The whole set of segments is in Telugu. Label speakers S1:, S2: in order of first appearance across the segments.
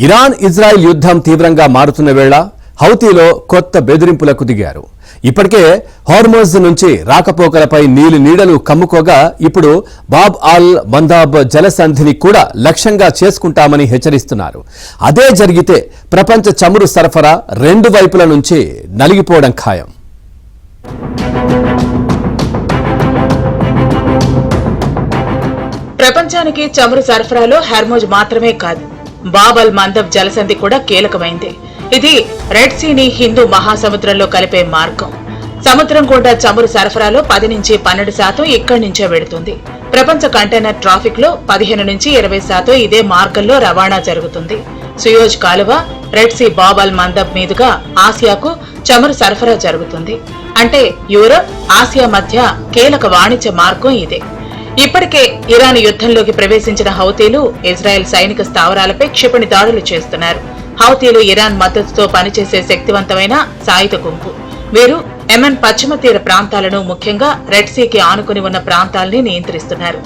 S1: ఇరాన్ ఇజ్రాయెల్ యుద్ధం తీవ్రంగా మారుతున్న వేళ హౌతీలో కొత్త బెదిరింపులకు దిగారు. ఇప్పటికే హార్మోజ్ నుంచి రాకపోకలపై నీడలు కమ్ముకోగా ఇప్పుడు బాబ్ అల్ మందాబ్ జలసంధిని కూడా లక్ష్యంగా చేసుకుంటామని హెచ్చరిస్తున్నారు. అదే జరిగితే ప్రపంచ చమురు సరఫరా రెండు వైపుల నుంచి నలిగిపోవడం ఖాయం.
S2: ప్రపంచానికి చమురు సరఫరాలో హార్మోజ్ మాత్రమే కాదు, బాబ్ అల్ మందబ్ జలసంధి కూడా కీలకమైంది. ఇది రెడ్ సీని హిందూ మహాసముద్రంలో కలిపే మార్గం. సముద్రం గుండా చమురు సరఫరాలో 10 నుంచి 12% ఇక్కడి నుంచే వెడుతుంది. ప్రపంచ కంటైనర్ ట్రాఫిక్ లో 15 నుంచి 20% ఇదే మార్గంలో రవాణా జరుగుతుంది. సుయోజ్ కాలువ, రెడ్ సీ బాబ్ అల్ మందబ్ మీదుగా ఆసియాకు చమురు సరఫరా జరుగుతుంది. అంటే యూరప్, ఆసియా మధ్య కీలక వాణిజ్య మార్గం ఇదే. ఇప్పటికే ఇరాన్ యుద్ధంలోకి ప్రవేశించిన హౌతీలు ఇజ్రాయెల్ సైనిక స్థావరాలపై క్షిపణి దాడులు చేస్తున్నారు. హౌతీలు ఇరాన్ మద్దతుతో పనిచేసే శక్తివంతమైన సాయుధ గుంపు. వీరు యెమెన్ పశ్చిమ తీర ప్రాంతాలను, ముఖ్యంగా రెడ్ సీకి ఆనుకుని ఉన్న ప్రాంతాలని నియంత్రిస్తున్నారు.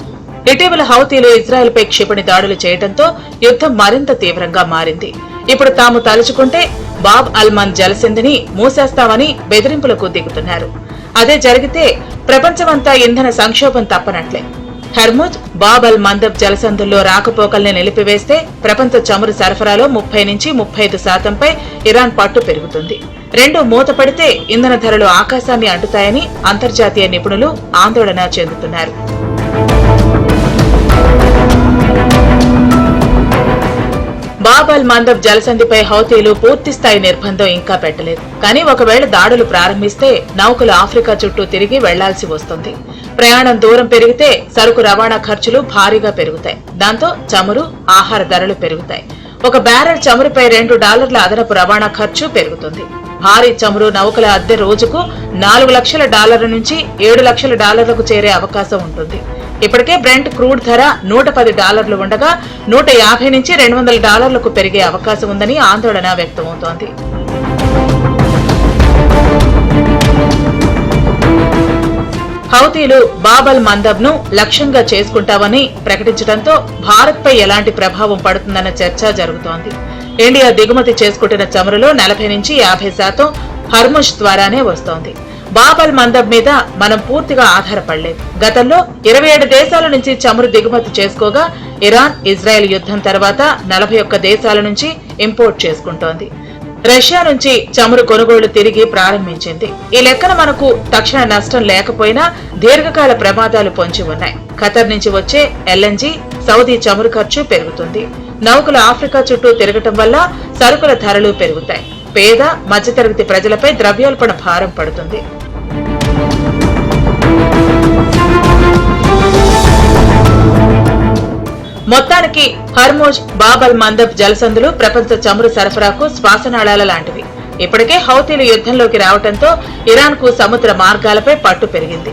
S2: ఇటీవల హౌతీలు ఇజ్రాయెల్ పై క్షిపణి దాడులు చేయడంతో యుద్ధం మరింత తీవ్రంగా మారింది. ఇప్పుడు తాము తలుచుకుంటే బాబ్ అల్ మందబ్ జలసంధిని మూసేస్తామని బెదిరింపులకు దిగుతున్నారు. అదే జరిగితే ప్రపంచమంతా ఇంధన సంక్షోభం తప్పనట్లే. హర్ముజ్, బాబ్ అల్ మందబ్ జలసంధుల్లో రాకపోకల్ని నిలిపివేస్తే ప్రపంచ చమురు సరఫరాలో 30 నుంచి 35% ఇరాన్ పట్టు పెరుగుతుంది. రెండు మూతపడితే ఇంధన ధరలు ఆకాశాన్ని అంటుతాయని అంతర్జాతీయ నిపుణులు ఆందోళన చెందుతున్నారు. బాబ్ అల్ మందబ్ జలసంధిపై హౌతీలు పూర్తిస్థాయి నిర్బంధం ఇంకా పెట్టలేదు. కానీ ఒకవేళ దాడులు ప్రారంభిస్తే నౌకలు ఆఫ్రికా చుట్టూ తిరిగి వెళ్లాల్సి వస్తుంది. ప్రయాణం దూరం పెరిగితే సరుకు రవాణా ఖర్చులు భారీగా పెరుగుతాయి. దాంతో చమురు, ఆహార ధరలు పెరుగుతాయి. ఒక బ్యారెల్ చమురుపై $2 అదనపు రవాణా ఖర్చు పెరుగుతుంది. భారీ చమురు నౌకల అద్దె రోజుకు $4 లక్షల నుంచి $7 లక్షలకు చేరే అవకాశం ఉంటుంది. ఇప్పటికే బ్రెంట్ క్రూడ్ ధర $110 ఉండగా $150 నుంచి $200 పెరిగే అవకాశం ఉందని ఆందోళన వ్యక్తమవుతోంది. హౌతీలు బాబ్ అల్ మందబ్ ను లక్ష్యంగా చేసుకుంటామని ప్రకటించడంతో భారత్ పై ఎలాంటి ప్రభావం పడుతుందన్న చర్చ జరుగుతోంది. ఇండియా దిగుమతి చేసుకుంటున్న చమురులో 40 నుంచి 50% హర్ముజ్ ద్వారానే వస్తోంది. బాబ్ అల్ మందబ్ మీద మనం పూర్తిగా ఆధారపడలేదు. గతంలో 27 దేశాల నుంచి చమురు దిగుమతి చేసుకోగా ఇరాన్ ఇజ్రాయెల్ యుద్ధం తర్వాత 41 దేశాల నుంచి ఇంపోర్ట్ చేసుకుంటోంది. రష్యా నుంచి చమురు కొనుగోళ్లు తిరిగి ప్రారంభించింది. ఈ లెక్కన మనకు తక్షణ నష్టం లేకపోయినా దీర్ఘకాల ప్రమాదాలు పొంచి ఉన్నాయి. ఖతర్ నుంచి వచ్చే LNG, సౌదీ చమురు ఖర్చు పెరుగుతుంది. నౌకలు ఆఫ్రికా చుట్టూ తిరగటం వల్ల సరుకుల ధరలు పెరుగుతాయి. పేద, మధ్యతరగతి ప్రజలపై ద్రవ్యోల్బణ భారం పడుతుంది. మొత్తానికి హర్మోజ్, బాబ్ అల్ మందబ్ జలసంధులు ప్రపంచ చమురు సరఫరాకు శ్వాసనాళాల లాంటివి. ఇప్పటికే హౌతీలు యుద్ధంలోకి రావడంతో ఇరాన్ కు సముద్ర మార్గాలపై పట్టు పెరిగింది.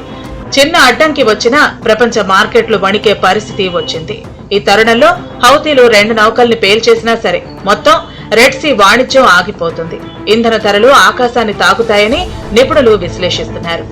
S2: చిన్న అడ్డంకి వచ్చినా ప్రపంచ మార్కెట్లు వణికే పరిస్థితి వచ్చింది. ఈ తరుణంలో హౌతీలు 2 నౌకల్ని పేల్చేసినా సరే మొత్తం రెడ్ సీ వాణిజ్యం ఆగిపోతుంది. ఇంధన ధరలు ఆకాశాన్ని తాకుతాయని నిపుణులు విశ్లేషిస్తున్నారు.